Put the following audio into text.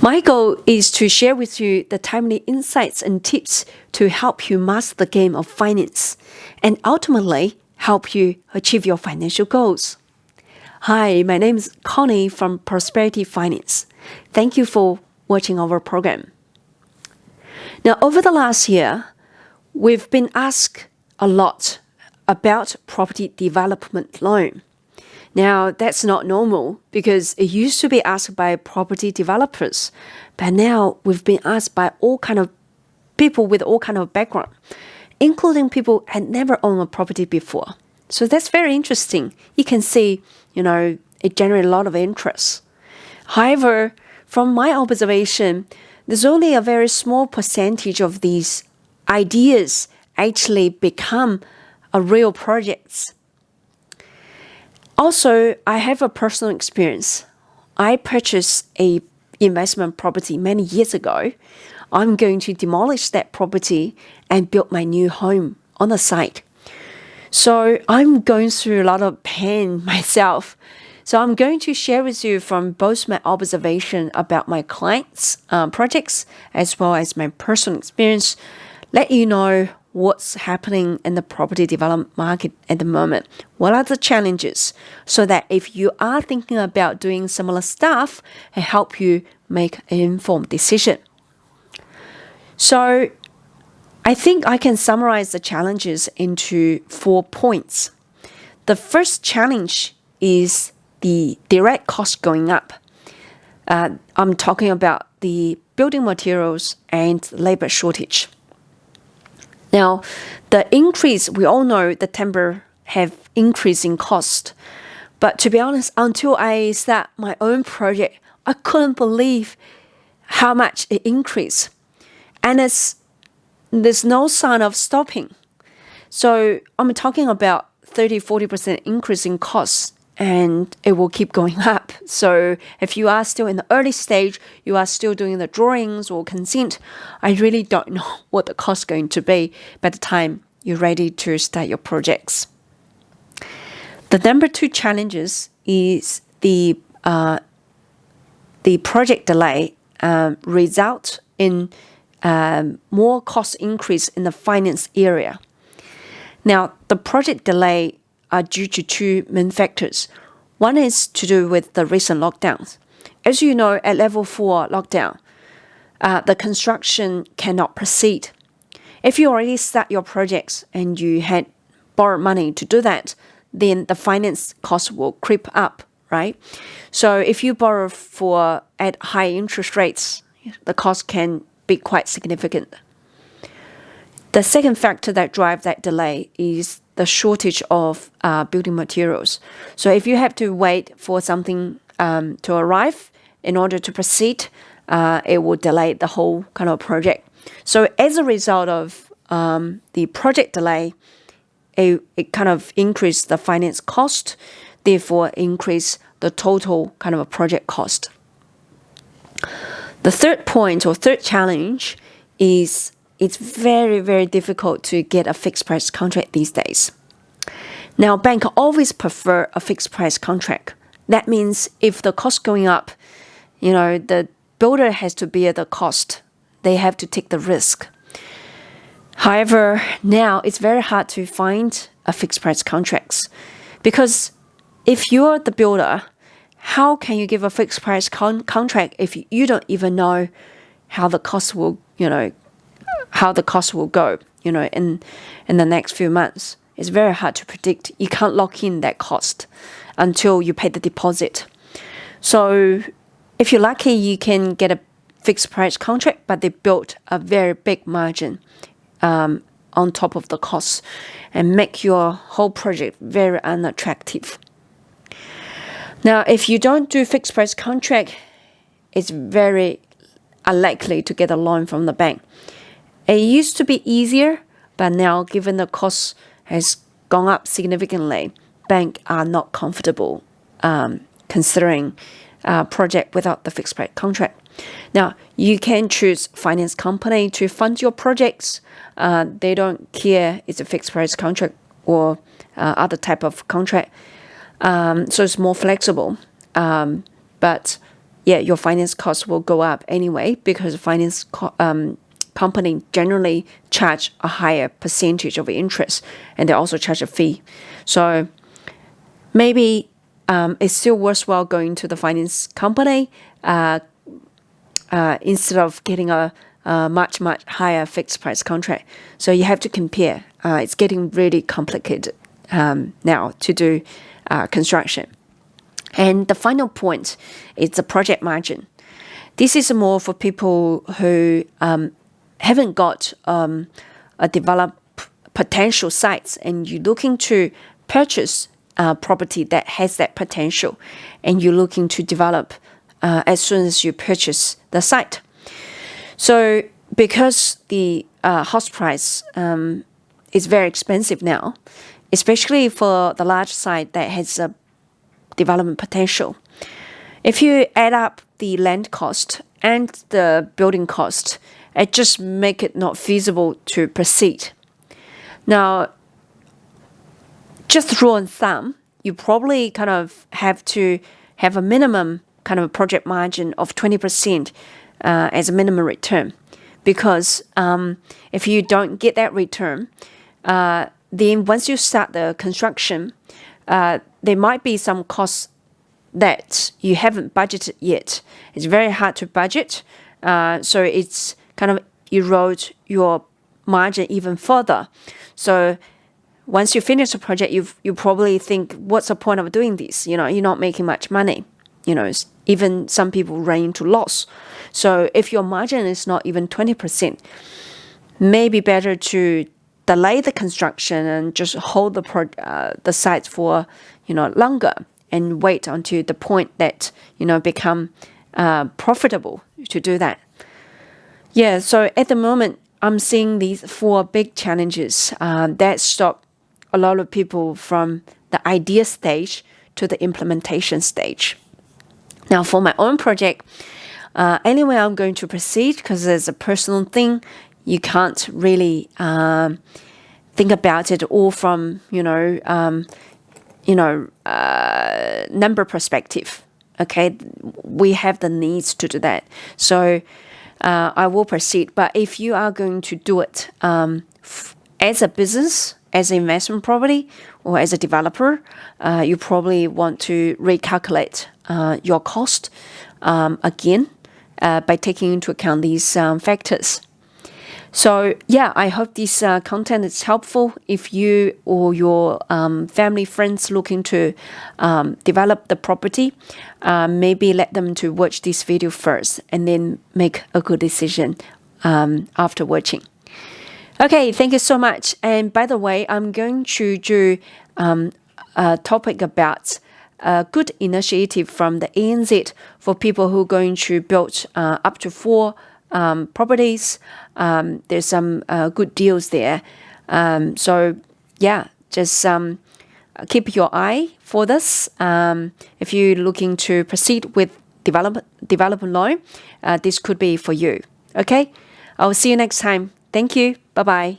My goal is to share with you the timely insights and tips to help you master the game of finance and ultimately help you achieve your financial goals. Hi, my name is Connie from Prosperity Finance. Thank you for watching our program. Now, over the last year, we've been asked a lot about property development loan. Now, that's not normal because it used to be asked by property developers, but now we've been asked by all kind of people with all kind of background, including people who had never owned a property before. So that's very interesting. You can see, it generates a lot of interest. However, from my observation, there's only a very small percentage of these ideas actually become a real projects. Also, I have a personal experience. I purchased a investment property many years ago. I'm going to demolish that property and build my new home on the site. So I'm going through a lot of pain myself. So I'm going to share with you from both my observation about my clients' projects as well as my personal experience, let you know what's happening in the property development market at the moment. What are the challenges? So that if you are thinking about doing similar stuff, it help you make an informed decision. So I think I can summarize the challenges into 4 points. The first challenge is the direct cost going up. I'm talking about the building materials and labor shortage. Now, the increase, we all know the timber have increased in cost. But to be honest, until I start my own project, I couldn't believe how much it increased. And there's no sign of stopping. So I'm talking about 30-40% increase in costs, and it will keep going up. So if you are still in the early stage, you are still doing the drawings or consent, I really don't know what the cost is going to be by the time you're ready to start your projects. The number 2 challenges is the project delay result in more cost increase in the finance area. Now, the project delay are due to 2 main factors. One is to do with the recent lockdowns. As you know, at level 4 lockdown, the construction cannot proceed. If you already start your projects and you had borrowed money to do that, then the finance cost will creep up, right? So if you borrow at high interest rates, the cost can be quite significant. The second factor that drives that delay is the shortage of building materials. So if you have to wait for something to arrive in order to proceed, it will delay the whole kind of project. So as a result of the project delay, it kind of increased the finance cost, therefore increase the total kind of a project cost. The third point or third challenge is it's very, very difficult to get a fixed price contract these days. Now, banks always prefer a fixed price contract. That means if the cost going up, the builder has to bear the cost. They have to take the risk. However, now it's very hard to find a fixed price contracts because if you're the builder, how can you give a fixed price contract if you don't even know how the cost will, go, in the next few months? It's very hard to predict. You can't lock in that cost until you pay the deposit. So if you're lucky, you can get a fixed price contract, but they built a very big margin on top of the costs and make your whole project very unattractive. Now, if you don't do fixed price contract, it's very unlikely to get a loan from the bank. It used to be easier, but now given the cost has gone up significantly, banks are not comfortable considering a project without the fixed price contract. Now, you can choose finance company to fund your projects. They don't care it's a fixed price contract or other type of contract. So it's more flexible. But your finance costs will go up anyway, because finance company generally charge a higher percentage of interest, and they also charge a fee. So maybe it's still worthwhile going to the finance company instead of getting a much higher fixed price contract. So you have to compare. It's getting really complicated now to do construction. And the final point is the project margin. This is more for people who haven't got a developed potential sites, and you're looking to purchase property that has that potential, and you're looking to develop as soon as you purchase the site. So because the house price is very expensive now, especially for the large site that has a development potential, if you add up the land cost and the building cost, it just make it not feasible to proceed. Now, just rule of thumb, you probably kind of have to have a minimum kind of a project margin of 20% as a minimum return, because if you don't get that return, then once you start the construction, there might be some costs that you haven't budgeted yet. It's very hard to budget, so it's kind of erode your margin even further. So once you finish the project, you probably think, what's the point of doing this? You're not making much money. Even some people run into loss. So if your margin is not even 20%, maybe better to delay the construction and just hold the site for longer, and wait until the point that become profitable to do that. Yeah, so at the moment, I'm seeing these 4 big challenges that stop a lot of people from the idea stage to the implementation stage. Now, for my own project, anyway, I'm going to proceed because it's a personal thing. You can't really think about it all from number perspective. Okay, we have the needs to do that. So I will proceed. But if you are going to do it as a business, as an investment property, or as a developer, you probably want to recalculate your cost again by taking into account these factors. So yeah, I hope this content is helpful. If you or your family, friends looking to develop the property, maybe let them to watch this video first and then make a good decision after watching. Okay, thank you so much. And by the way, I'm going to do a topic about a good initiative from the ANZ for people who are going to build up to 4 properties. There's some good deals there. So yeah, just keep your eye for this. If you're looking to proceed with development loan, this could be for you. Okay, I'll see you next time. Thank you. Bye-bye.